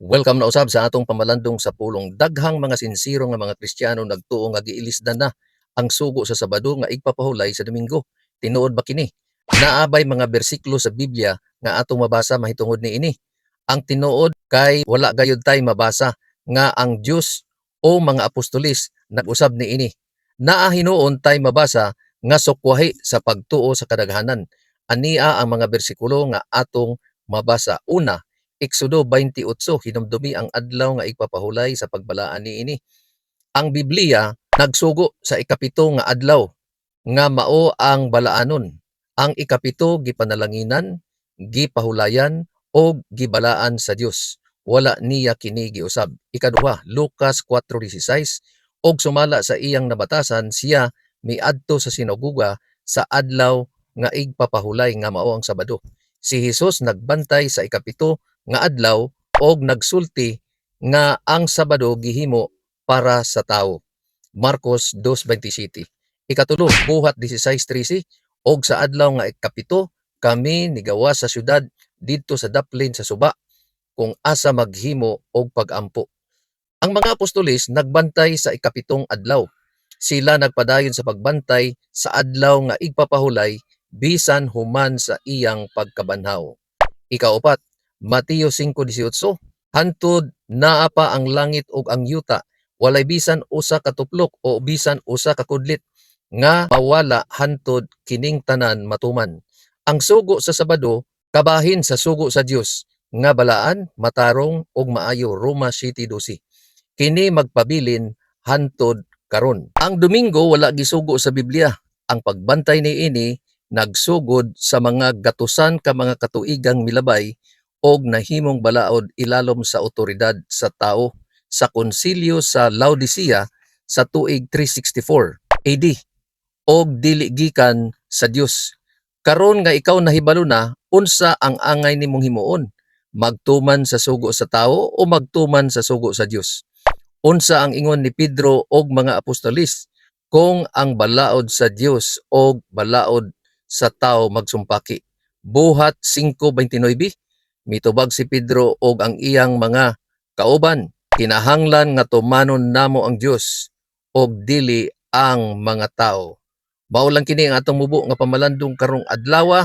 Welcome na usab sa atong pamalandong sa pulong. Daghang mga sinsiro nga mga Kristiyano nagtuo nga giilisdan na ang sugo sa Sabado nga igpapahulay sa Domingo. Tinuod ba kini? Naabay mga bersiklo sa Biblia nga atong mabasa mahitungod niini. Ang tinuod kay wala gayud tay mabasa nga ang Dios o mga apostolis nag-usab niini. Naa hinuon tay mabasa nga sukwahi sa pagtuo sa kadaghanan. Ania ang mga bersikulo nga atong mabasa. Una, Exodo 28, hinumdumi ang adlaw nga igpapahulay sa pagbalaan niini. Ang Biblia nagsugo sa ikapito nga adlaw nga mao ang balaanon. Ang ikapito gipanalanginan, gipahulayan o gibalaan sa Dios. Wala niya kini giusab. Ikaduha, Lucas 4:16, og sumala sa iyang nabatasan siya miadto sa sinagoga sa adlaw nga igpapahulay nga mao ang Sabado. Si Jesus nagbantay sa ikapito nga adlaw og nagsulti nga ang Sabado gihimo para sa tawo. Marcos 2:27. Ikatulo, buhat 16:13, og sa adlaw nga ikapito kami nigawas sa syudad didto sa daplin sa suba kung asa maghimo og pag-ampo. Ang mga apostolis nagbantay sa ikapitong adlaw. Sila nagpadayon sa pagbantay sa adlaw nga igpapahulay bisan human sa iyang pagkabanhaw. Ikaupat, Mateo 5:18, hantod naa pa ang langit ug ang yuta, walay bisan usa ka tuplok o bisan usa ka kudlit nga mawala hantod kining tanan matuman. Ang sugo sa Sabado kabahin sa sugo sa Dios nga balaan, matarong ug maayo. Roma 7:12. Kini magpabilin hantod karon. Ang Domingo wala gisugo sa Biblia. Ang pagbantay niini nagsugod sa mga gatusan ka mga katuigang milabay og nahimong balaod ilalom sa otoridad sa tao sa konsilyo sa Laodicea sa tuig 364 AD og dili gikan sa Dios. Karon nga ikaw nahibalo na, unsa ang angay nimong himuon? Magtuman sa sugo sa tao o magtuman sa sugo sa Dios? Unsa ang ingon ni Pedro og mga apostolis? Kung ang balaod sa Dios og balaod sa tao magsumpaki. Buhat 5:29, mitubag si Pedro og ang iyang mga kauban, kinahanglan nga tumanon namo ang Dios og dili ang mga tao. Mao lang kini ang atong mubo nga pamalandong karong adlaw.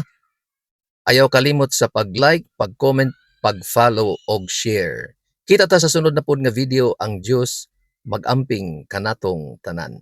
Ayaw kalimot sa pag-like, pag-comment, pag-follow og share. Kita ta sa sunod na pod nga video. Ang Dios mag-amping kanatong tanan.